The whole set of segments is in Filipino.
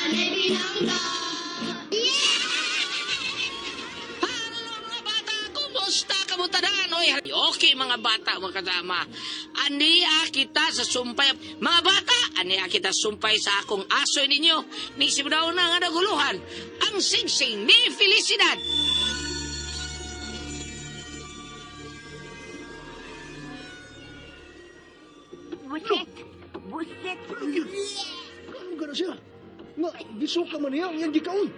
Halo mga bata, kumusta kamutanan? Oy, okay mga bata mga kasama. Ania kita sa sumpay. Mga bata, ania kita sumpay sa akong asoy ninyo. Ni simudaw na nga naguluhan. Ang singsing ni Felicidad. Buset! Buset! Ano ka na siya? Nga, gisuka man niya ang iyang gikaon.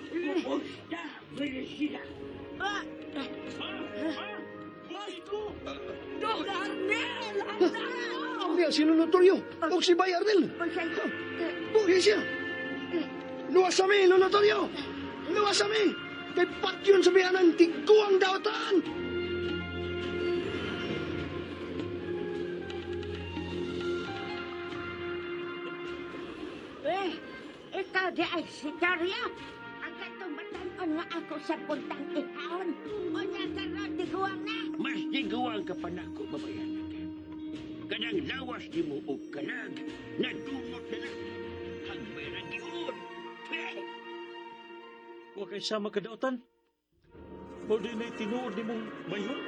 Kumusta, Felicita? Ah! Arnel! Ang niya, si Lonotorio. O si Bay Arnel. Buset! Buhay siya. Luwas kami, Lonotorio. Luwas kami. Kay patyon sa biyanan, tiguang dawatan. Ikaw di ay si Dario. Ang katumatan nga ako sa puntang ihawon. O niya karon tiguang na. Mas tiguang ka pa na ako, babayan ka. Kanang lawas di mo o kalag, nadumot na lang. Hagbay na giun. Huwag kay sama kadautan. Mao din ay tinuod ni mong bayon.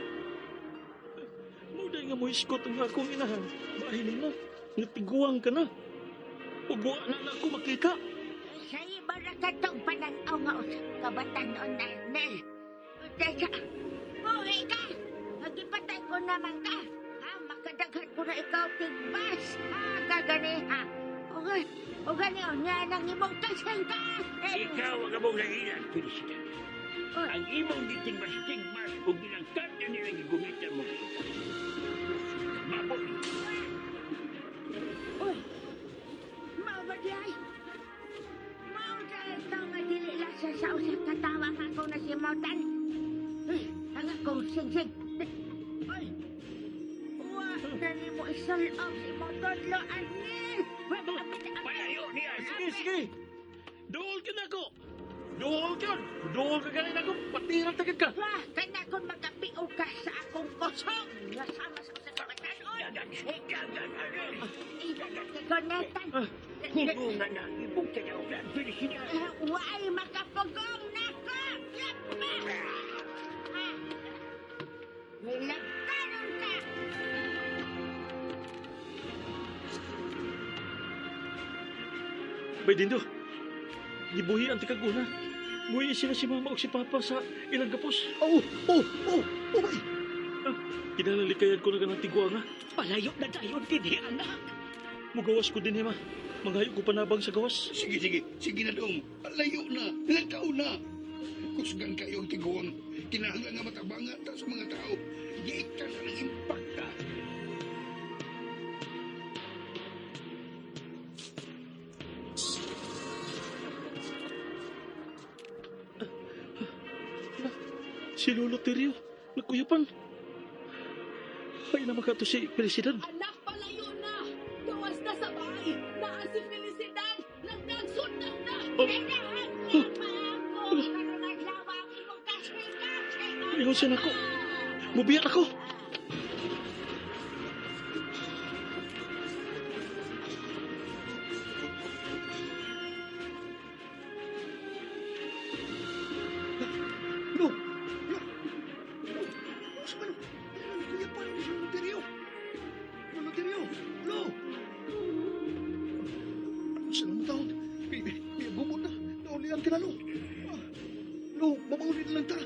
Mao din nga mo iskot ang akong inahan. Bahin mo, nga tiguang ka na. Ubuwa na lang ako makika. Sa iba na katong pananaw nga usap kabatanon na Nel. Teka, buhay ka. Magipatay ko naman ka. Ha, makadaghan ko na ikaw tigbas. Ha, kagani ha. O gani o niya nang imong kasing ka. Ikaw ang among nanginan, Felicita. Ang imong ditigmas-tigmas o ginangkat na nilang gigumitan mo. Mabot. Uy, mao ba di ay? Mao di ay ito nga dili lang siya sa usap katawang ako na si Mautan. Ang akong singsing. Uy, wa na ni mo isalab si Mautan lo anil. Palayo niya. Sige. Duol ka na ako. Duol ka galing ako. Patiran tagad ka. Wah, kanya kung magkapiog ka sa akong kosong. Nasama sa usap kabatanon. Dagan, Ikonetan. hubungan na ibong tinawag, Felicita. Why makapagong nako? Yapa! Nilagkanon ka! Bay Dindo, gibuhi ang tikaguna. Buhi sila si mama o si papa sa ilang kapos. Bay. Kinalalikayan ko na ka ng tiguang ha. Palayo na tayo, hindi anak. Mugawas ko din ma. Manghayo ko panabang sa gawas. Sige na dong. Layo na. Lantaw na. Kusgan kayo ang tiguang. Kinahanglan nga matabangan ta sa mga tao. Giika na ng impakta. Si Lolo Terio, nagkuyapan. Ay naman ka to si Felicidad. Anak, palayo na! Gawas na sa bahay! Naa si Felicidad! Nagdagsundan na! Kailangan mo pa ako! Karoon ang lawa ang imong kasing-kasing! Ayusin ako. Mubiyak ako. Lo. Sa ano? Kuya pa rin si Lonotorio. Lonotorio. Lo. Sa naman taon. Bumot na. Naulihan ka na, Lo. Lo, mabauli na lang ta.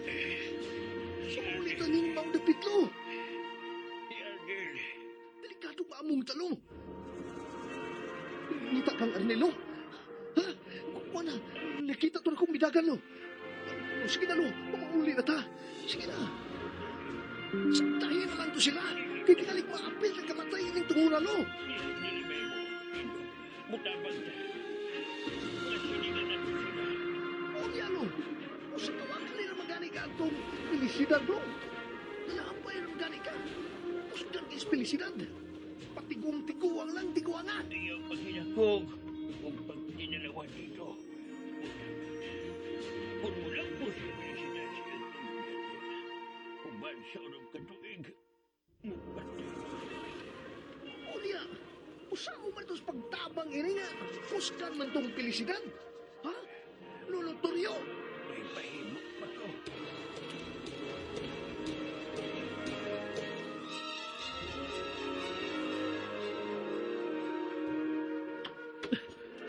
Sulit na ning mga dapit, Lo. Arnel, Delikado ba among talong? Nita kang Arnelo? Ha? Kuha na. Nakita to na kong bidagan, Lo. O, sige na, Lo. Pamauli na ta. Sige na. Saktahin na lang to sila. Kaya kinalik maapil ng kamatayan ng tunguna, Lo. nilibay mo. Mutabang na. Masiningan na sila. O, niya, Lo. O, sa kawang kanila magani ka itong Felicidad, Lo. Napay ng gani ka. O, sa gani is Felicidad. Patigong-tiguang lang, tiguangan. Iyong paghinakog kung pagdinalawan dito. Kung mulang po si Felicita siya uban sa unong katuig, mupatay. O, niya. Usa mo man ito sa pagtabang ini nga. Kusgan man tong Felicidad. Lulutoryo. May pahimo pa to.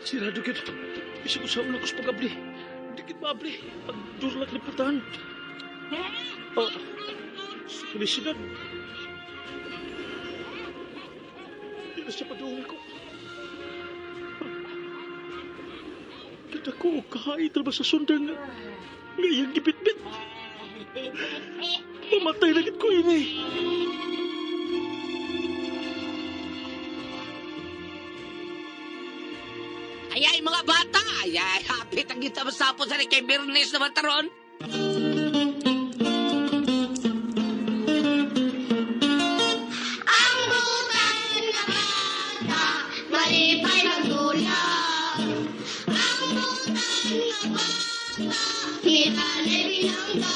Sirado kit. Bisa ko sa ulo ko sa pag-abli. Dikit maabli. Pag durlak liputan. Oh, felicidad. Di na siya padungan ko. Kada ko kahait ba sa sundang ngayang gipit-bit. Mamatay na gid ko ini. Ayay mga bata, ayay, hapit ang kita masapot sa kay Bernes na mataron. Ang butang na bata, malipay magdulang. Ang butang na bata, nilalay binangga.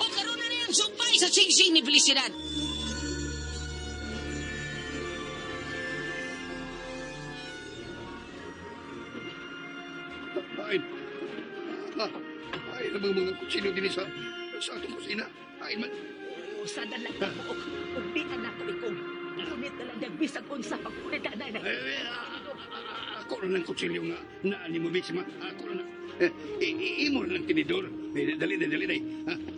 O karoon na niyang sumpay sa singsing ni Felicidad. Hain. Hain ang mga kutsino din sa atong kusina. Hain man. Usa na lang ako. Ug di anak ko ikong. Ngunit na lang nagbisag unsa pagkulit na na. Ako na lang kutsilyo nga naani mo, Bitsima. Ako na lang. Imo na lang tinidor. Dali.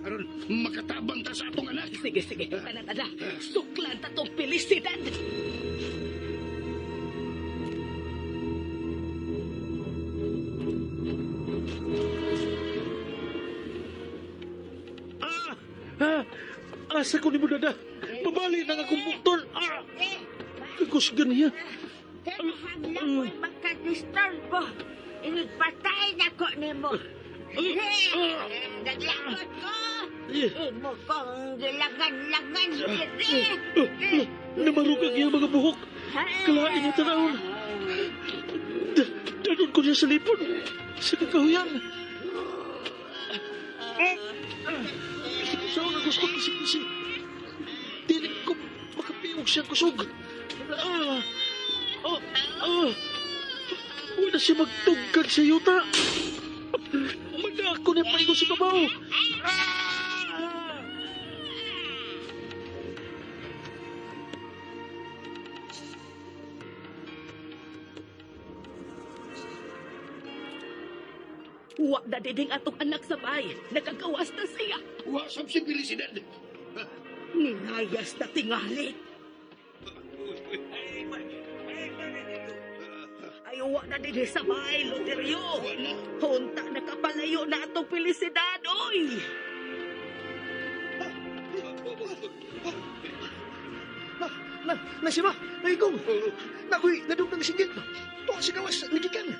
Aron, makatabang ta sa atong anak. Sige. Tanan. Suklan ta tong Felicidad. Asa ko ni mo dada. Mabali na nga kong bukton. Kakusgan niya. Hanglang ko'y makadisturbo. Inigpatay na ko ni mo. Naglakot ko. Imo kong gilangan-langan. Namarugag niya mga buhok. Kalain niya tanawon. Danon ko niya sa lipon. Sa kakahuyan. Saan na gusto ko kasi dili ko makapiyog siyang kusog. Wala siya magtugkad sa yuta. Madako niya palingo sa kabaw. Wa na diding atong anak sa bahay. Nakagawas na siya. Wasap si Felicidad. Ninayas na tingali. Ay, wa na din sa bahay, Loterio. Hunta nakapalayo na atong Felicidad, oy. Nasima, naigong. Nakoy, nadugdang sigit. Tuwa si gawas, nagikan.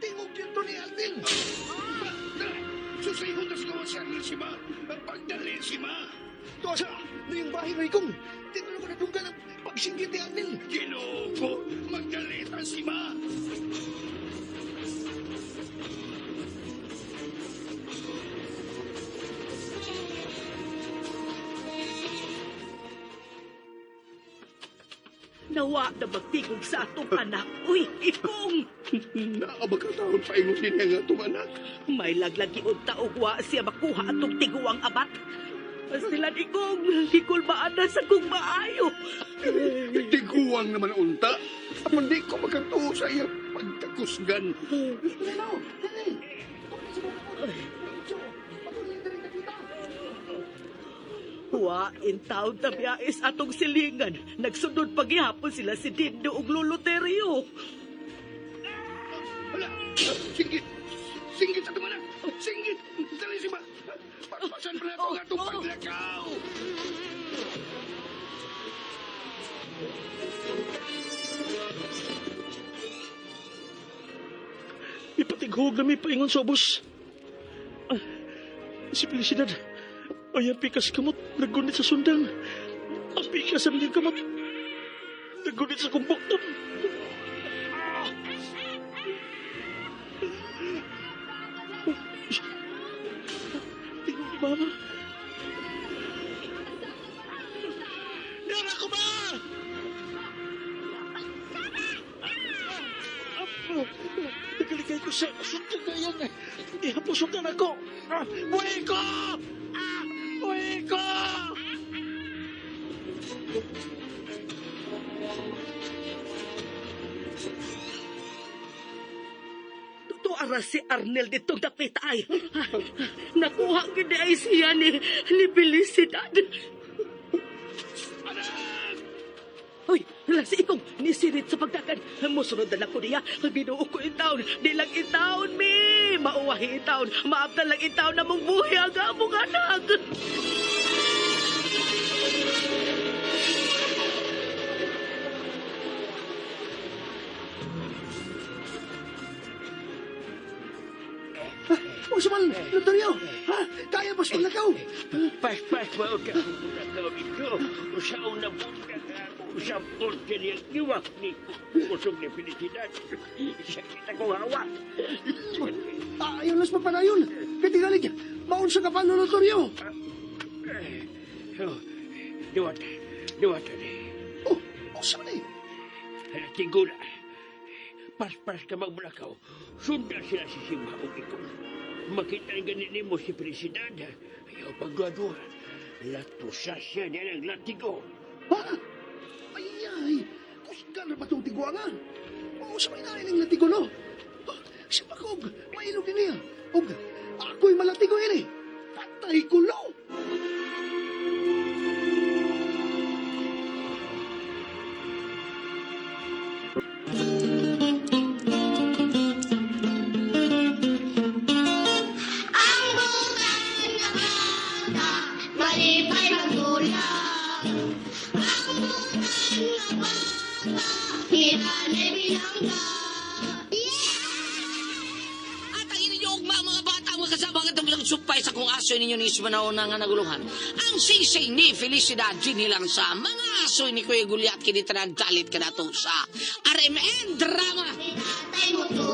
Tingog dito ni Alvin. Susayhon na sa kawasan ng Sima. Pagdali, Sima. Tuwa sa, na yung bahay naigong. Dito na ko nadugdang ang pagsinggit ni Alvin. Ginoo ko, magdali ta, Sima. Nawa na magtigog sa atong anak. Uy, ipong! Naabagkataon pa ingon din nga itong anak. May laglagi unta ugwa siya makuha atong tiguang abat. Sila ikong hikulbaan na sa kong maayo. Tiguang naman unta. Apan di ko magkatuo sa iya pagkakusgan. Wa in taon na biyais atong silingan. Nagsunod paghihapon sila si Dindo ug Loloterio. Wala! Singgit! Singgit sa tumanak! Singgit! Dali, Sima! Pagpasan pala ito nga itong paglakaw! Ipatighog na may paingon sa ubos. Si Felicidad. Ay, ang pikas kamot. Nagunit sa sundang. Ang pikas sa mga kamot. Nagunit sa kumbukton. Tingnan ni Mama. Nara ko ba? Nagalikay Sa kaya na. Ihapusutan ako. Buhay ko! Buhay ko! Tuara si Arnel ditong dapit ay. Nakuha gid ay siya ni Felicidad. Hoy, lasi ikong nisirit sa pagdagan. Musunod na ako niya. Binuo ko itaon. Di lang itaon, mi. Mauwahi itaon. Maabtan lang itaon na mong buhi ang among anak. O sa man, Lotario, ha? Kaya bas maglakaw? Pas-pas ba o ka kung ito? Usaw na buka ka usap ko niyang iwak ni kusog ni Felicidad. Sakit akong hawa. Ayaw nas papanayon. Kaya maun sa kapal, Lotario. Diwata ni. Oh, o sa man eh. Tigula. Pas-pas ka magbulakaw. Sundan sila si Simha o ikaw. Makita ang ganini mo si Felicidad. Ayaw paggaduhan. Latusa siya niya ng latigo. Ha? Ay, kusgan na ba itong tiguangan? O sa may narinig na tigo, no? Si Pakog, mailog din niya. Og, ako'y malatigo yun eh. Patay ko, no? Ang butan nga bata, malipay magdulang. Ang butan nga bata, hinanay bilangga. At ang inyong ugma, mga bata, mga kasama ka itong sumpay sa kung aso ninyo ni Ismanao na nga naguluhan. Ang sisay ni Felicidad, ginilang sa mga aso ni Kuya Gulyat, kinitanag galit ka na to sa RMN Drama. Tatay mo to